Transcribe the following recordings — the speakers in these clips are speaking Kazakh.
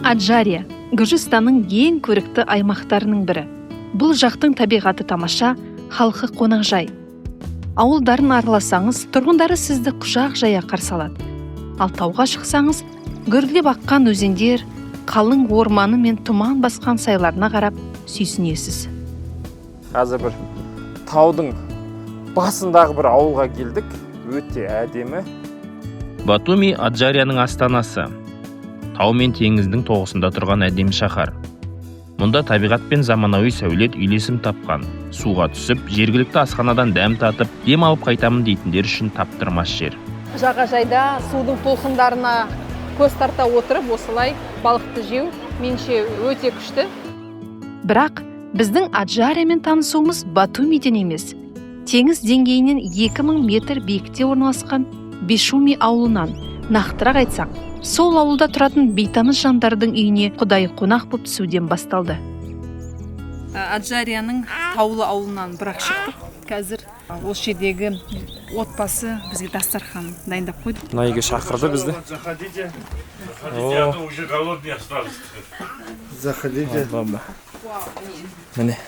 Аджария Гүржістанның ең көрікті аймақтарының бірі. Бұл жақтың табиғаты тамаша, халқы қонақжай. Ауылдарын араласаңыз, тұрғындары сізді құшақ жая қарсы алады. Ал тауға шықсаңыз, гүрілдеп аққан өзендер, қалың орманы мен тұман басқан сайларына қарап сүйсінесіз. Қазір бір таудың басындағы бір ауылға келдік. Өте әдемі. Батуми Аджарияның астанасы. Тау мен теңіздің тоғысында тұрған әдемі шаһар. Мұнда табиғат пен заманауи сәулет үйлесім тапқан. Суға түсіп, жергілікті асханадан дәм татып, дем алып қайтамын дейтіндер үшін таптырмас жер. Жағажайда судың толқындарына көз тарта отырып, осылай балықты жеу меніңше өте күшті. Бірақ біздің Аджариямен танысуымыз Батумиден емес. Теңіз деңгейінен 2000 метр биікте орналасқан Бишуми ауылынан, нақтырақ айтсақ, сол ауылда тұратын бейтаныс жандардың үйіне құдайы қонақ боп түсуден басталды. Аджарияның таулы ауылынан бірақ шықтық. Қазір осы жердегі отбасы бізге дастархан дайындап қойды. Мына үйге шақырды бізді. Заходите. Міне.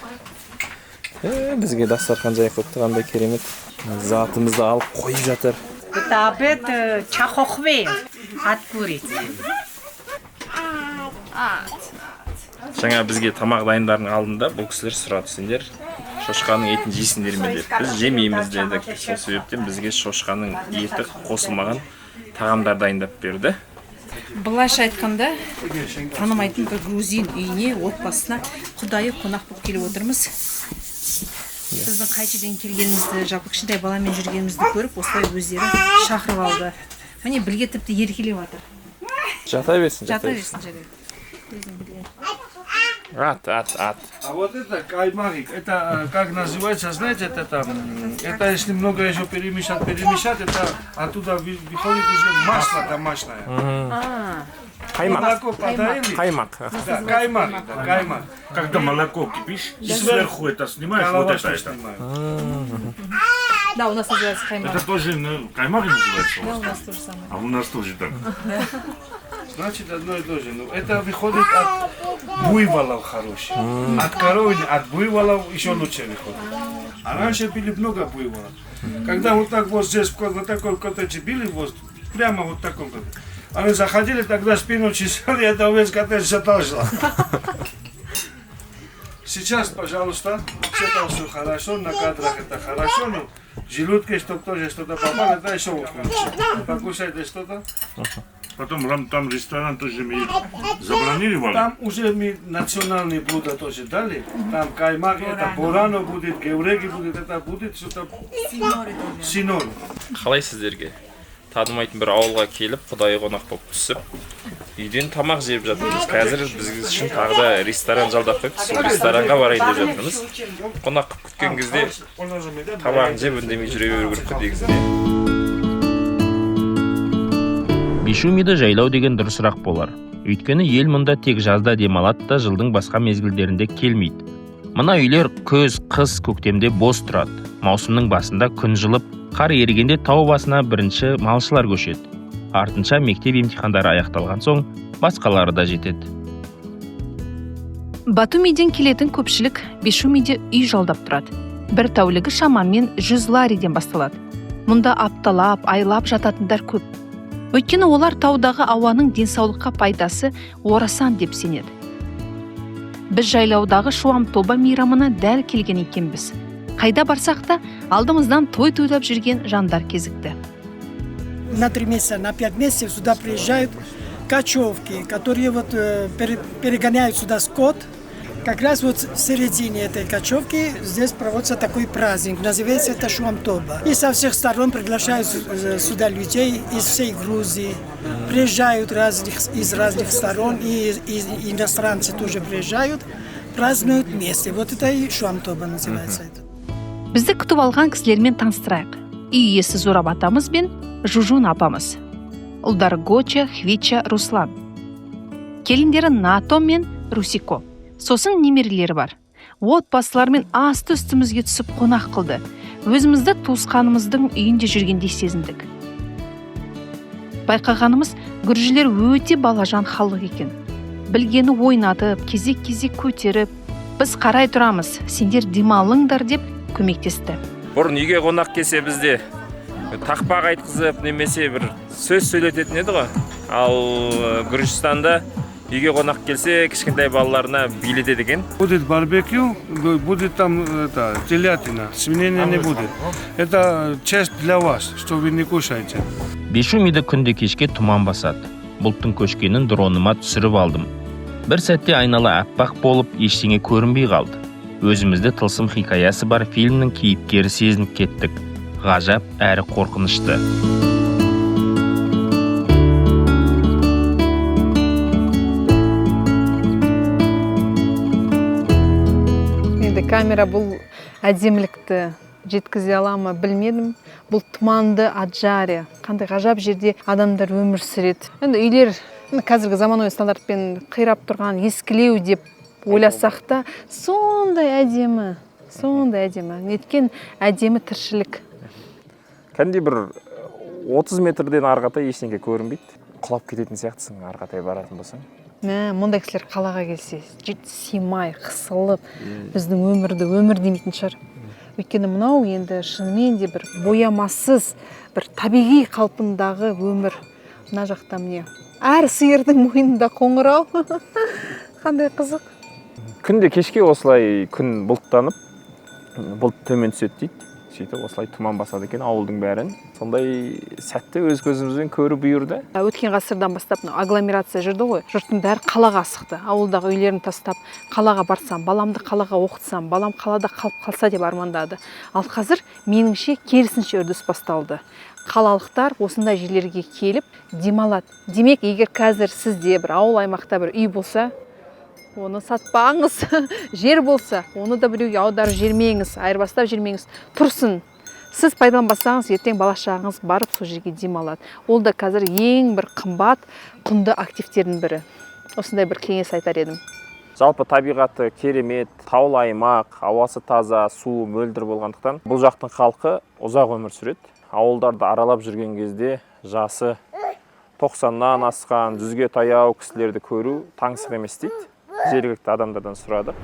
Бізге дастархан жайып қойыпты, қандай керемет. Затымызды алып қойып жатыр. Это обед чахохве от курицы. Жаңа бізге тамақ дайындардың алдында бұл кісілер сұрады, сендер шошқаның етін жейсіңдер ме деп. Біз жемейміз дедік. Сол себептен бізге шошқаның еті қосылмаған тағамдар дайындап берді. Былайша айтқанда, танымайтын бір грузин үйіне, отбасына құдайы қонақ болып келіп отырмыз. Біздің қай жерден келгенімізді, жалпы кішкентай баламен жүргенімізді көріп, осылай өздері шақырып алды. Міне білге тіпті еркелеп жатыр. Жата берсін. Ат. А вот это каймарик, это как называется, знаете, это если много еще перемешать, это оттуда выходит уже масло домашнее. Молоко подавили? Каймак. Да, каймак. Когда молоко кипишь, и сверху это снимаешь, вот это. Да, у нас называется каймак. Это тоже каймак называется? Да, у нас то же самое. А у нас тоже так. Значит, одно и то же. Но это выходит от буйволов хороших. От коровы, от буйволов еще лучше выходит. А раньше были много буйволов. Когда вот так вот здесь, вот такой коттедж били, вот прямо вот таком. Они заходили, тогда спину чесали, это весь коттедж шатался. Сейчас, пожалуйста, все хорошо, на кадрах это хорошо, но в желудке, чтобы тоже что-то попало, это еще лучше. Покушайте что-то. Потом там ресторан тоже мы забронировали. Там уже мы национальные блюда тоже дали. Там каймак, это бурано будет, гевреги будет, это будет что-то синор. Қалай сіздерге? Танымайтын бір ауылға келіп, құдайы қонақ болып түсіп, үйден тамақ жеп жатырмыз. Қазір біз үшін тағы да ресторан жалдап қойып, сол ресторанға барайын деп жатырмыз. Қонақ күткен кезде тамағын жеп үндемей жүре беру керек негізінде. Бишумиді жайлау деген дұрысырақ болар. Өйткені ел мұнда тек жазда демалады да жылдың басқа мезгілдерінде келмейді. Мына үйлер күз, қыс, көктемде бос тұрады. Маусымның басында күн жылып, қар ерігенде тау басына бірінші малшылар көшеді. Артынша мектеп емтихандары аяқталған соң басқалары да жетеді. Батумиден келетін көпшілік Бишумиде үй жалдап тұрады. Бір тәулігі шамамен 100 лариден басталады. Мұнда апталап, айлап жататындар көп. Өйткені олар таудағы ауаның денсаулыққа пайдасы орасан деп сенеді. Біз жайлаудағы Шуамтоба мейрамына дәл келген екенбіз. Қайда барсақ та алдымыздан той тойлап жүрген жандар кезікті. На 3 месяца, на 5 месяцев сюда приезжают кочевки, которые вот перегоняют сюда скот. Как раз вот в середине этой кочевки здесь проводится такой праздник, называется это Шуамтоба. И со всех сторон приглашают сюда людей из всей Грузии. Приезжают из разных сторон, и иностранцы тоже приезжают, празднуют вместе. Вот это и Шуамтоба называется. Бізді күтіп алған кісілермен таныстырайық. Үй иесі Зорап атамыз бен Жужун апамыз. Ұлдары Гоча, Хвича, Руслан. Келіндері Нато мен Русико. Сосын немерелері бар. Отбасылармен асты үстімізге түсіп қонақ қылды. Өзімізді туысқанымыздың үйінде жүргендей сезіндік. Байқағанымыз, гүржілер өте балажан халық екен. білгені ойнатып, кезек-кезек көтеріп, біз қарай тұрамыз, сендер демалыңдар деп көмектесті. Бұрын үйге қонақ келсе бізде тақпақ айтқызып, немесе бір сөз сөйлететін еді ғой. Ал Гүржістанда үйге қонақ келсе, кішкентай балаларына билетеді екен. Будет барбекю, будет там телятина, свинина не будет. Это честь для вас, что вы не кушаете. Бишумиді күнде кешке тұман басады. Бұлттың көшкенін дроныма түсіріп алдым. Бір сәтте айнала аппақ болып, ештеңе көрінбей қалды. Өзімізді тылсым хикаясы бар фильмнің кейіпкері сезініп кеттік. Ғажап әрі қорқынышты. Енді камера бұл әдемілікті жеткізе алама білмедім. Бұл тұманды Аджария. Қандай ғажап жерде адамдар өмір сүреді. Енді үйлер қазіргі заманауи стандартпен қирап тұрған, ескілеу деп ойласақ та, сондай әдемі. Неткен әдемі тіршілік. Кәнде бір 30 метрден арғатай ештеңе көрінбейді. Құлап кететін сияқтысың арғатай баратын болсаң. Мұндай кісілер қалаға келсе, симай, қысылып, біздің өмір демейтін шығар. Өйткені мынау енді шынымен де бір боямасыз, бір табиғи қалпындағы өмір. Мына жақта міне. Әр сиырдың мойнында қоңырау. Қандай қызық. Күнде кешке осылай күн бұлттанып, бұлт төмен түседі дейді. Сөйтіп осылай тұман басады екен ауылдың бәрін. Сондай сәтті өз көзімізбен көріп бұйырды. Өткен ғасырдан бастап агломерация жүрді ғой. Жұрттың бәрі қалаға асықты. Ауылдағы үйлерін тастап, қалаға барсам, баламды қалаға оқытсам, балам қалада қалып қалса деп армандады. Ал қазір меніңше керісінше үрдіс басталды. Қалалықтар осындай жерлерге келіп демалады. Демек, егер қазір сізде бір ауыл аймақта бір үй болса, оны сатпаңыз. Жер болса, оны да біреуге аударып жермеңіз, айырбастап жермеңіз. Тұрсын. Сіз пайдаланбасаңыз, ертең бала-шағаңыз барып сол жерге демалады. Ол да қазір ең бір қымбат, құнды активтердің бірі. Осындай бір кеңес айтар едім. Жалпы табиғаты керемет, таулы аймақ, ауасы таза, суы мөлдір болғандықтан бұл жақтың халқы ұзақ өмір сүреді. Ауылдарды аралап жүрген кезде жасы 90-нан асқан, 100-ге таяу кісілерді көру таңсық емес дейді. Жергілікті адамдардан сұрады.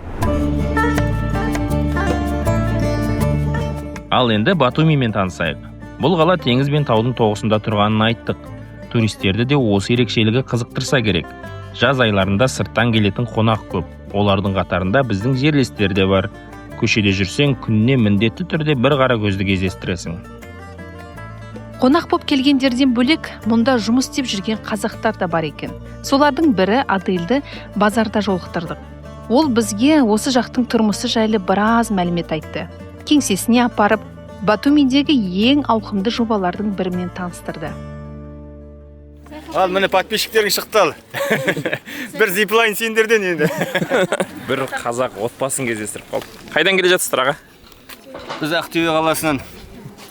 Ал енді Батумимен танысайық. Бұл қала теңіз бен таудың тоғысында тұрғанын айттық. Туристерді де осы ерекшелігі қызықтырса керек. Жаз айларында сырттан келетін қонақ көп. Олардың қатарында біздің жерлестер де бар. Көшеде жүрсең, күніне міндетті түрде бір қара көзді кездестіресің. Қонақ боп келгендерден бөлек, мұнда жұмыс істеп жүрген қазақтар да бар екен. Солардың бірі Адылды базарда жолықтырдық. Ол бізге осы жақтың тұрмысы жайлы біраз мәлімет айтты. Кеңсесіне апарып, Батумидегі ең ауқымды жобалардың бірімен таныстырды. Ал, міне подписчиктерің шықты ал. Бір зиплайн сендерден енді. Бір қазақ отбасын кездестіріп қалды. Қайдан келе жатсыздар аға? Біз Ақтөбе қаласынан,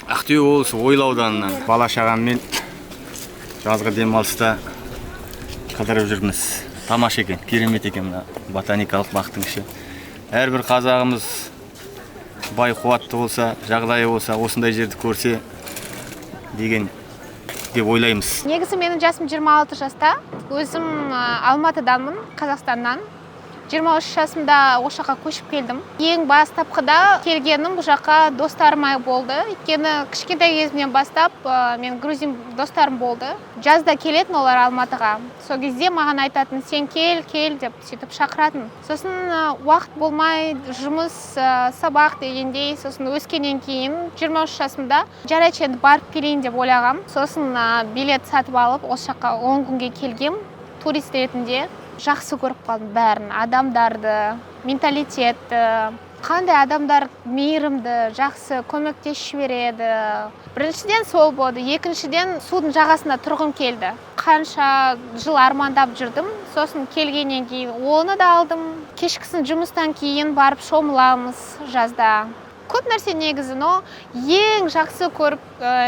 Ақтөбе облысы Ойыл ауданынан бала-шағаммен жазғы демалыста қыдырып жүрміз. Тамаша екен, керемет екен мына ботаникалық бақтың іші. Әрбір қазағымыз бай қуатты болса, жағдайы болса, осындай жерді көрсе деген деп ойлаймыз. Негізі менің жасым 26 жаста. Өзім Алматыданмын, Қазақстаннан. 23 жасымда осы жаққа көшіп келдім. Ең бастапқыда келгенім бұл жаққа достарым болды. Өйткені кішкентай кезімнен бастап мен грузин достарым болды. Жазда келетін олар Алматыға. Сол кезде маған айтатын, сен кел деп сөйтіп шақыратын. Сосын уақыт болмай жұмыс, сабақ дегендей, сосын өскеннен кейін 23 жасымда жарайды енді барып келейін деп ойлағам. Сосын билет сатып алып осы жаққа 10 күнге келгем турист ретінде. Жақсы көріп қалдым бәрін, адамдарды, менталитетті, қандай адамдар мейірімді, жақсы көмектесіп жібереді. Біріншіден сол болды, екіншіден судың жағасында тұрғым келді. Қанша жыл армандап жүрдім, сосын келгеннен кейін оны да алдым. Кешкісін жұмыстан кейін барып шомыламыз жазда. Көп нәрсе негізі, но ең жақсы көріп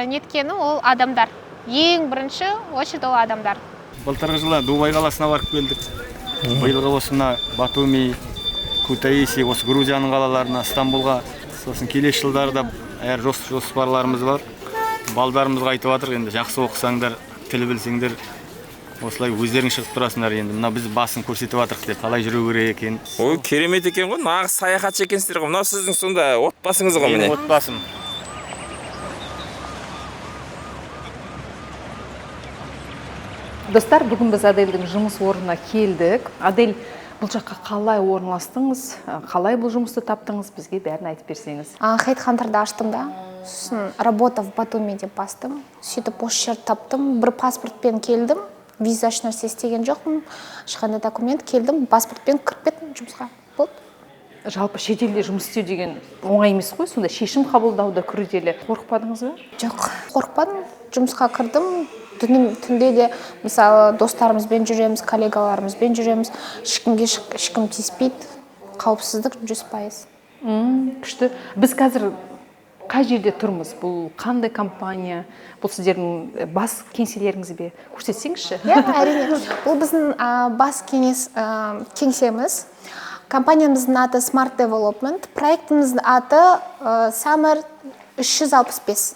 неткені ол адамдар. Ең бірінші очередь ол адамдар. Былтырғы жылы Дубай қаласына барып келдік. Биылғы осына Батуми, Кутаиси, осы Грузияның қалаларына, Стамбулға. Сосын келесі жылдарда әр жоспарларымыз бар. Балдарымызға айтып жатыр, енді жақсы оқысаңдар, тіл білсеңдер, осылай өздерің шығып тұрасыңдар енді мына біз басын көрсетіп жатырық деп қалай жүру керек екен. Ой, керемет екен ғой, нағыз саяхатшы екенсіздер ғой. Мынау сіздің сонда отбасыңыз ғой міне. Отбасым. Достар, бүгін біз Адельдің жұмыс орнына келдік. Адель, бұл жаққа қалай орналастыңыз, қалай бұл жұмысты таптыңыз, бізге бәрін айтып берсеңіз. Хедхантерді аштым да, сосын работа в Батуми деп бастым. Сөйтіп осы жерді таптым, бір паспортпен келдім. Виза еш нәрсе істеген жоқпын, ешқандай документ, келдім, паспортпен кіріп кеттім жұмысқа. Болды. Жалпы шетелде жұмыс істеу деген оңай емес қой, сонда шешім қабылдауда күрделі. Қорықпадыңыз ба? Жоқ, қорықпадым. Жұмысқа кірдім. Түнде де мысалы достарымызбен жүреміз, коллегаларымызбен жүреміз. Ешкім тиіспейді. Қауіпсіздік 100%. Күшті. Біз қазір қай жерде тұрмыз? Бұл қандай компания? Бұл сіздердің бас кеңселеріңіз бе? Көрсетсеңізші. Әрине. Бұл біздің бас кеңсеміз. Компаниямыздың аты Smart Development. Проектіміздің аты Summer 365.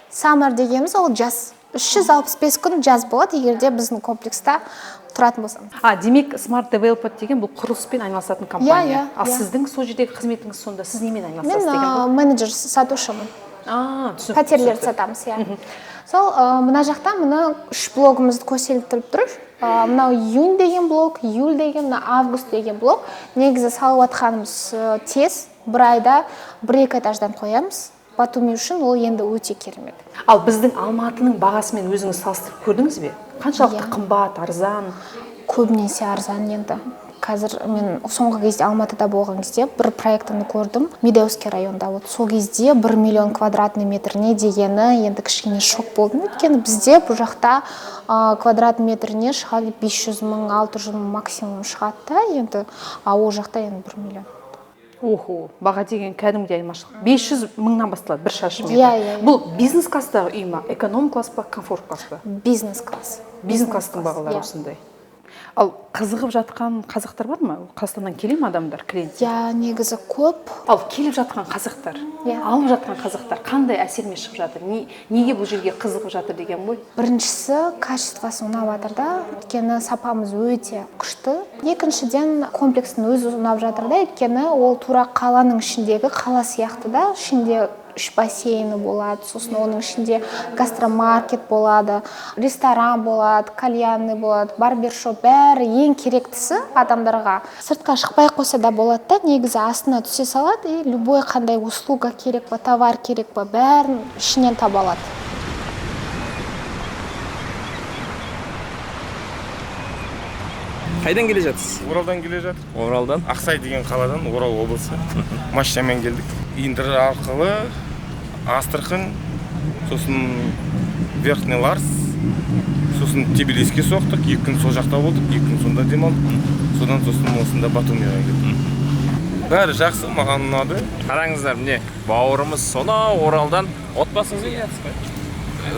Summer дегеніміз ол жаз. 365 күн жаз болады, егерде біздің комплекста тұратын болсам. Демек Smart Development деген бұл құрылыспен айналысатын компания. Иә. Сіздің сол жердегі қызметіңіз сонда сіз немен айналысасыз деген ғой? Мен менеджер сатушымын. Пәтерлерді сатамыз, иә. Сол мына жақта мына 3 блогымызды көрсетіліп тұр. Мынау июнь деген блог, июль деген, август деген блог. Негізі салып атқанымыз тез, бір айда 1-2 этаждан қоямыз. Батуми үшін ол енді өте керемет. Ал біздің Алматының бағасымен өзіңіз салыстырып көрдіңіз бе? Қаншалықты қымбат, арзан? Көбінесе арзан енді. Қазір мен соңғы кезде Алматыда болған кезде бір проектіні көрдім. Медеуский районда. Сол кезде 1 миллион квадратный метріне дегені енді кішкене шок болдым. Өйткені бізде бұл жақта квадратный метріне шығады 500 мың, 600 мың максимум шығады да, енді ол жақта енді 1 миллион. Охо, баға деген кәдімгідей айырмашылық. 500 мыңнан басталады бір шаршы метр. Иә. Бұл бизнес класстағы үй ма, эконом класс па, комфорт класс па? Бизнес класс. Бизнес класстың бағалары осындай. Ал қызығып жатқан қазақтар бар ма? Қазақстаннан келе ме адамдар, клиенттер? Негізі көп. Ал келіп жатқан қазақтар, алып жатқан қазақтар қандай әсермен шығып жатыр? Неге бұл жерге қызығып жатыр деген ғой? Біріншісі, качествосы ұнап жатыр да, өйткені сапамыз өте күшті. Екіншіден, комплекстің өзі ұнап жатыр да, өйткені ол тура қаланың ішіндегі қала сияқты да, ішінде 3 бассейні болады, сосын оның ішінде гастромаркет болады, ресторан болады, кальянный болады, барбершоп, бәрі ең керектісі адамдарға. Сыртқа шықпай қойса да болады да, негізі астына түсе салады, и любой қандай услуга керек па, товар керек па, бәрін ішінен таба алады. Қайдан келе жатсыз? Оралдан келе жатыр. Оралдан? Ақсай деген қаладан, Орал облысы. Машинамен келдік. Индір арқылы Астрахань, сосын Верхний Ларс, сосын Тбилиске соқтық. 2 күн сол жақта болдық, 2 күн сонда демалдық. Сосын осында Батумиға келдік. Бәрі жақсы, маған ұнады. Қараңыздар, міне, бауырымыз сонау Оралдан отбасыңызбен келатсыз ғой?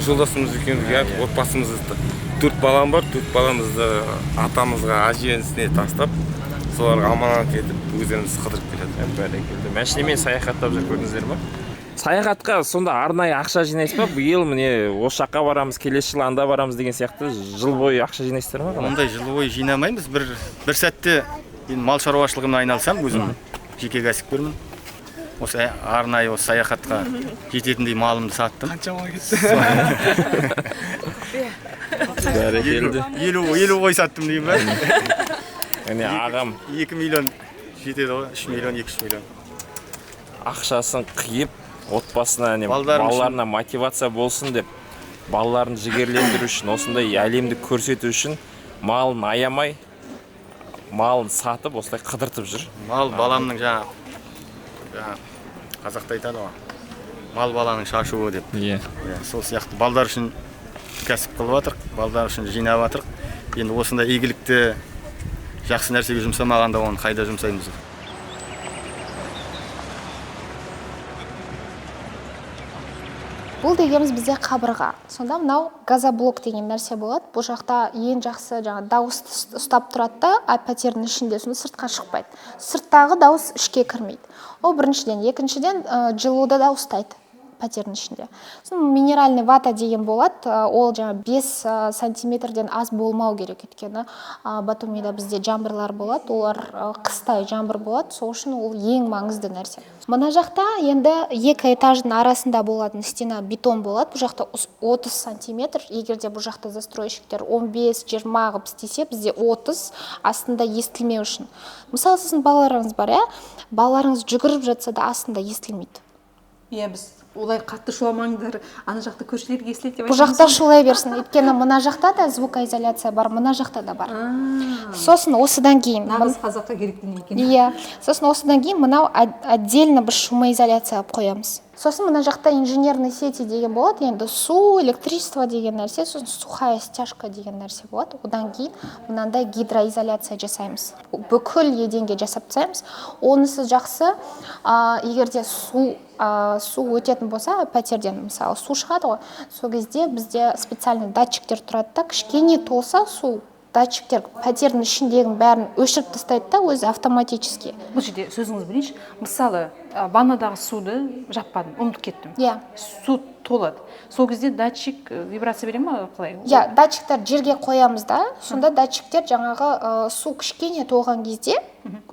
Жолдасымыз екеумізге отбасымызды 4 балам бар, 4 баламызды атамызға, әжесіне тастап, соларға аманат етіп, өздеріміз қыдырып келеді. Бәрекелді. Машинамен саяхаттап жүріп көрдіңіздер ме? Саяхатқа сонда арнайы ақша жинайсыз ба? Биыл міне осы жаққа барамыз, келесі жылы анда барамыз деген сияқты жыл бойы ақша жинайсыздар ма? Ондай жыл бойы жинамаймыз. Бір сәтте мал шаруашылығымен айналысам, өзім жеке кәсіпкермін. Осы арнайы осы саяхатқа жететіндей малымды саттым. Қанша мал кетті? Бәрекелді. 50 қой саттым деймін бе? Яғни ағам 2 миллион жетеді ғой, 3 миллион, 2-3 миллион. Ақшасын қиып, отбасына, балаларына мотивация болсын деп, балаларын жігерлендіру үшін, осындай әлемді көрсету үшін малын аямай, малын сатып, осылай қыдыртып жүр. Мал баламның жаңа қазақта айтады ғой, мал баланың шашуы деп. Сол сияқты балдар үшін кәсіп қылып жатырық, балдар үшін жинап жатырық. Енді осындай игілікті жақсы нәрсеге жұмсамағанда оны қайда жұмсаймыз? Бұл дегеніміз бізде қабырға. Сонда мынау газоблок деген нәрсе болады. Бұл жақта ең жақсы дауысты ұстап тұрады да, пәтердің ішінде, сонда сыртқа шықпайды. Сырттағы дауыс ішке кірмейді. Ол біріншіден. Екіншіден, жылуды да ұстайды пәтердің ішінде. Сосын минеральный вата деген болады, ол жаңа 5 сантиметрден аз болмау керек, өйткені Батумида бізде жаңбырлар болады, олар қыстай жаңбыр болады, сол үшін ол ең маңызды нәрсе. Мына жақта енді 2 этаждың арасында болатын стена бетон болады, бұл жақта 30 сантиметр, егерде бұл жақта застройщиктер 15-20 қылып істесе, бізде 30 астында естілмеу үшін. Мысалы, сіздің балаларыңыз бар, балаларыңыз жүгіріп жатса да астында естілмейді. Біз олай қатты шуламаңдар, ана жақта көршілерге естіледі деп айтамыз. Бұл жақта шулай берсін, өйткені мына жақта да звукоизоляция бар, мына жақта да бар. Сосын осыдан кейін нағыз қазаққа керек екен. Иә. Сосын осыдан кейін мынау отдельно бір шумоизоляция алып қоямыз. Сосын мына жақта инженерный сети деген болады, енді су, электричество деген нәрсе, сосын сухая стяжка деген нәрсе болады. Одан кейін мынандай гидроизоляция жасаймыз. Бүкіл еденге жасап тастаймыз. Онысы жақсы, егерде су өтетін болса, пәтерден мысалы су шығады ғой, сол кезде бізде специальный датчиктер тұрады да, кішкене толса су, датчиктер пәтердің ішіндегінің бәрін өшіріп тастайды да, өзі автоматически. Бұл жерде сөзіңіз білейінші, мысалы ваннадағы суды жаппадым, ұмытып кеттім. Иә. Су толады. Сол кезде датчик вибрация бере ма, қалай? Иә, датчиктер жерге қоямыз да, сонда датчиктер жаңағы су кішкене толған кезде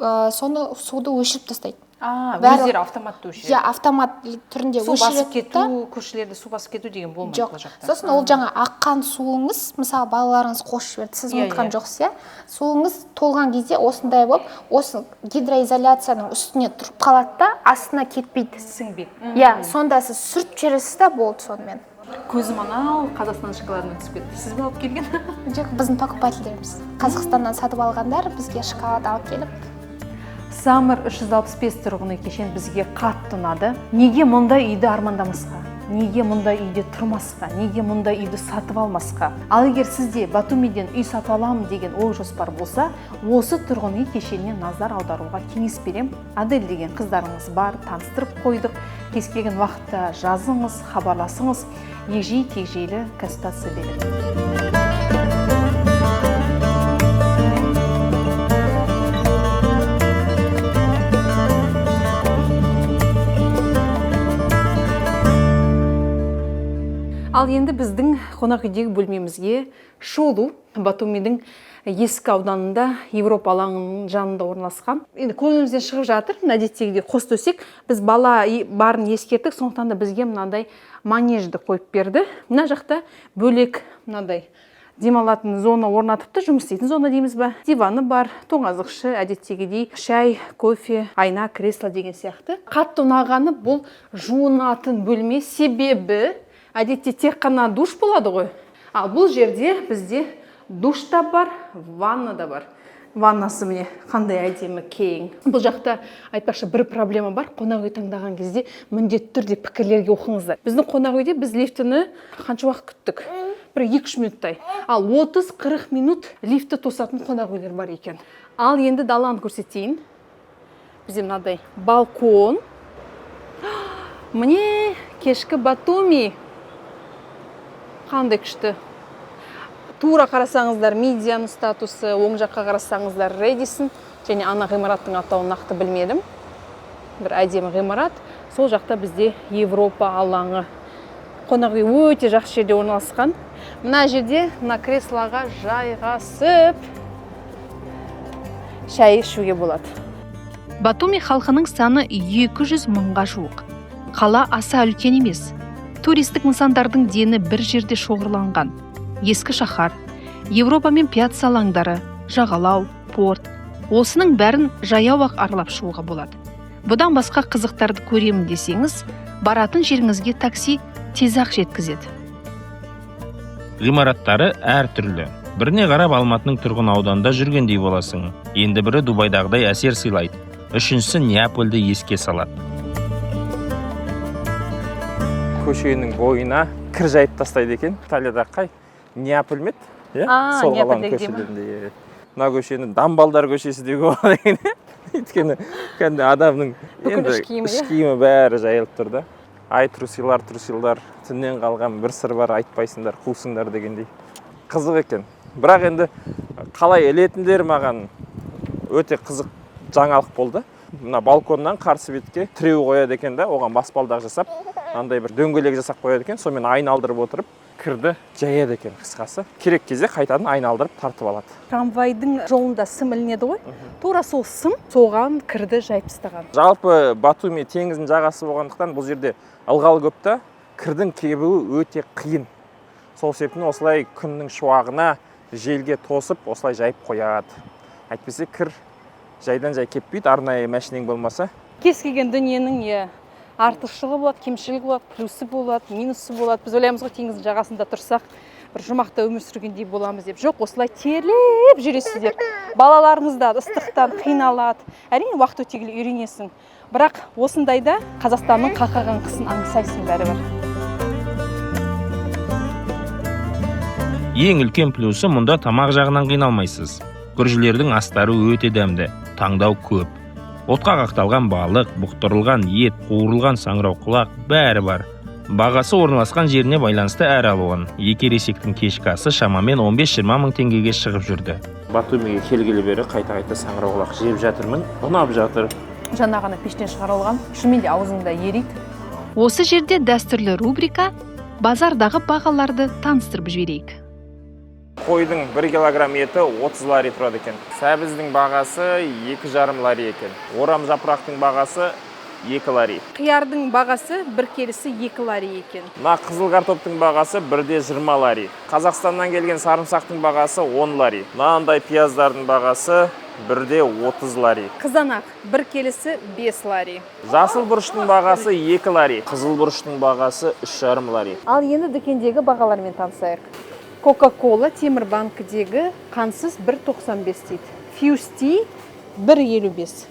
соны суды өшіріп тастайды. Өздері автоматты өшіреді. Иә, автомат түрінде өшіреді. Су басып кету, көршілерді су басып кету деген болмайды бұл жақта. Сосын ол жаңа аққан суыңыз, мысалы балаларыңыз қосып жіберді, сіз ұмытқан жоқсыз, суыңыз толған кезде осындай болып, осы гидроизоляцияның үстіне тұрып қалады да, астына кетпейді. Сіңбейді. Иә, сонда сіз сүріп жібересіз да, болды сонымен. Көзім анау Қазақстан шоколадына түсіп кетті. Сіз бе алып келген? Жоқ, біздің покупательдеріміз. Қазақстаннан сатып алғандар бізге шоколад алып келіп. Самыр 365 тұрғын үй кешен бізге қатты ұнады. Неге мұндай үйді армандамасқа? Неге мұндай үйде тұрмасқа? Неге мұндай үйді сатып алмасқа? Ал егер сізде Батумиден үй сатып аламын деген ой жоспар болса, осы тұрғын үй кешеніне назар аударуға кеңес берем. Адель деген қыздарыңыз бар, таныстырып қойдық. Кез келген уақытта жазыңыз, хабарласыңыз, егжей-тегжейлі консультация береді. Ал енді біздің қонақ үйдегі бөлмемізге шолу. Батумидің ескі ауданында Европа алаңының жанында орналасқан. Енді көңілімізден шығып жатыр, әдеттегідей қос төсек. Біз бала барын ескерттік, сондықтан да бізге мынандай манежді қойып берді. Мына жақта бөлек мынандай демалатын зона орнатыпты, жұмыс істейтін зона дейміз ба. Диваны бар, тоңазықшы, әдеттегідей шай, кофе, айна, кресло деген сияқты. Қатты ұнағаны бұл жуынатын бөлме, себебі әдетте тек қана душ болады ғой. Ал бұл жерде бізде душ та бар, ванна да бар. Ваннасы міне қандай әдемі кең. Бұл жақта айтпақшы бір проблема бар. Қонақ үй таңдаған кезде міндетті түрде пікірлерге оқыңыздар. Біздің қонақ үйде біз лифтіні қанша уақыт күттік? Бір 2-3 минуттай. Ал 30-40 минут лифті тосатын қонақ үйлер бар екен. Ал енді даланы көрсетейін. Бізде мынадай балкон. Міне кешкі Батуми. Қандай күшті. Тура қарасаңыздар Медианың статусы, оң жаққа қарасаңыздар Редисон, және ана ғимараттың атауын нақты білмедім. Бір әдемі ғимарат. Сол жақта бізде Европа алаңы. Қонақ үй өте жақсы жерде орналасқан. Мына жерде мына креслоға жайғасып шай ішуге болады. Батуми халқының саны 200 мыңға жуық. Қала аса үлкен емес. Туристік нысандардың дені бір жерде шоғырланған. Ескі шаһар, Европа мен пьяца алаңдары, жағалау, порт. Осының бәрін жаяу-ақ аралап шығуға болады. Бұдан басқа қызықтарды көремін десеңіз, баратын жеріңізге такси тез-ақ жеткізеді. Ғимараттары әр түрлі. Біріне қарап Алматының тұрғын ауданында жүргендей боласың. Енді бірі Дубайдағыдай әсер сыйлайды. Үшіншісі Неапольді еске салады. Көшенің бойына кір жайып тастайды екен. Италияда қай? Неаполь мед? Сол қаланың көшелерінде. Мына көшені Дамбалдар көшесі деуге болады екен. Өйткені адамның іш киімі бәрі жайылып тұр да. Ай трусилар, түннен қалған бір сыр бар, айтпайсыңдар, қусыңдар дегендей. Қызық екен. Бірақ енді қалай елетіндер маған өте қызық жаңалық болды. Мына балконнан қарсы бетке тіреу қояды екен да, оған баспалдақ жасап, андай бір дөңгелек жасап қояды екен, сонымен айналдырып отырып кірді жаяды екен. Қысқасы керек кезде қайтадан айналдырып тартып алады. Трамвайдың жолында сым ілінеді ғой, тура сол сым соған кірді жайып тастаған. Жалпы Батуми теңіздің жағасы болғандықтан бұл жерде ылғал көп та, кірдің кебуі өте қиын. Сол себептен осылай күннің шуағына желге тосып осылай жайып қояды. Әйтпесе кір жайдан жай кеппейді, арнайы мәшинең болмаса. Кез келген дүниенің артықшылығы болады, кемшілігі болады, плюсы болады, минусы болады. Біз ойлаймыз ғой, теңіздің жағасында тұрсақ, бір жұмақта өмір сүргендей боламыз деп. Жоқ, осылай терлеп жүресіздер. Балаларыңыз да ыстықтан қиналады. Әрине уақыт өте келе үйренесің. Бірақ осындайда Қазақстанның қақаған қысын аңсайсың бәрібір. Ең үлкен плюсы мұнда тамақ жағынан қиналмайсыз. Күржілердің астары өте дәмді, таңдау көп. Отқа қақталған балық, бұқтырылған ет, қуырылған саңырауқұлақ бәрі бар. Бағасы орналасқан жеріне байланысты әр алуан. Екі ересектің кешкі асы шамамен 15-20 мың теңгеге шығып жүрді. Батумиге келгелі бері қайта-қайта саңырауқұлақ жеп жатырмын. Ұнап жатыр. Жаңа ғана пештен шығарылған, шынымен де аузыңда ериді. Осы жерде дәстүрлі рубрика базардағы бағаларды таныстырып жіберейік. Қойдың 1 килограмм еті 30 лари тұрады екен. Сәбіздің бағасы 2,5 лари екен. Орам жапырақтың бағасы 2 лари. Қиярдың бағасы 1 келісі 2 лари екен. Мына қызыл картоптың бағасы 1,20 лари. Қазақстаннан келген сарымсақтың бағасы 10 лари. Мынандай пияздардың бағасы 1,30 лари. Қызанақ 1 келісі 5 лари. Жасыл бұрыштың бағасы 2 лари. Қызыл бұрыштың бағасы 3,5 лари. Ал енді дүкендегі бағалармен танысайық. Кока-кола темір банкідегі қансыз 1,95 дейді. Фьюсти 1,55.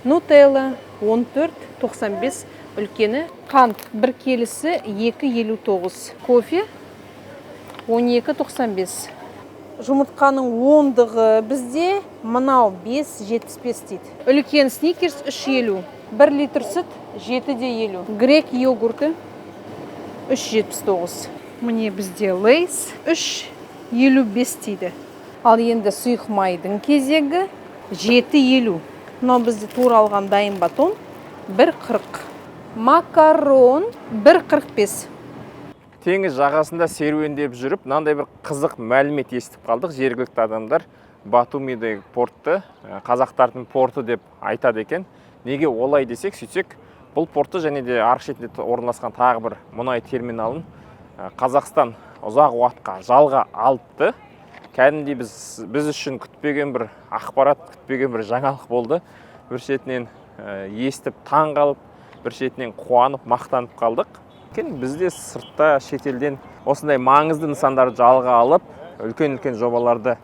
Нутелла 14,95 үлкені. Қант 1 келісі 2,59. Кофе 12,95. Жұмыртқаның ондығы бізде мынау 5,75 дейді. Үлкен сникерс 3,50. 1 литр сүт 7,50. Грек йогурты 3,79. Міне бізде лейс 3,55 дейді. Ал енді сұйық майдың кезегі 7,50. Мынау бізде тура алған дайын батон 1,40. Макарон 1,45. Теңіз жағасында серуендеп жүріп, мынандай бір қызық мәлімет естіп қалдық. Жергілікті адамдар Батумидегі портты қазақтардың порты деп айтады екен. Неге олай десек, сөйтсек, бұл портты және де арғы шетінде орналасқан тағы бір мұнай терминалын Қазақстан ұзақ уақытқа жалға алыпты. Кәдімгідей біз үшін күтпеген бір ақпарат, күтпеген бір жаңалық болды. Бір шетінен естіп таң қалып, бір шетінен қуанып, мақтанып қалдық. Бізде сыртта шетелден осындай маңызды нысандарды жалға алып, үлкен-үлкен жобаларды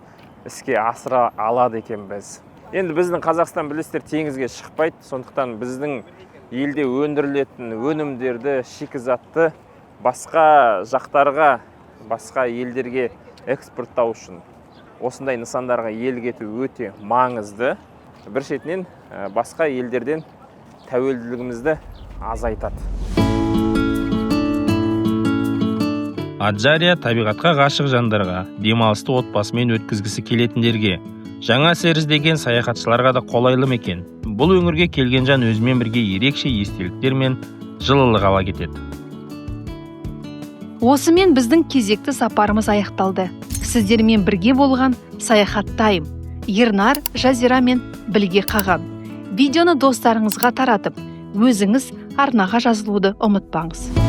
іске асыра алады екен біз. Енді біздің Қазақстан білесіздер теңізге шықпайды, сондықтан біздің елде өндірілетін өнімдерді, шикізатты басқа жақтарға, басқа елдерге экспорттау үшін осындай нысандарға елгету өте маңызды. Бір шетінен басқа елдерден тәуелділігімізді азайтады. Аджария табиғатқа ғашық жандарға, демалысты отбасымен өткізгісі келетіндерге, жаңа сер іздеген саяхатшыларға да қолайлы мекен. Бұл өңірге келген жан өзімен бірге ерекше естеліктер мен жылылық ала кетеді. Осымен біздің кезекті сапарымыз аяқталды. Сіздермен бірге болған саяхаттайым. Ернар, Жазира мен Білге Қаған. Видеоны достарыңызға таратып, өзіңіз арнаға жазылуды ұмытпаңыз.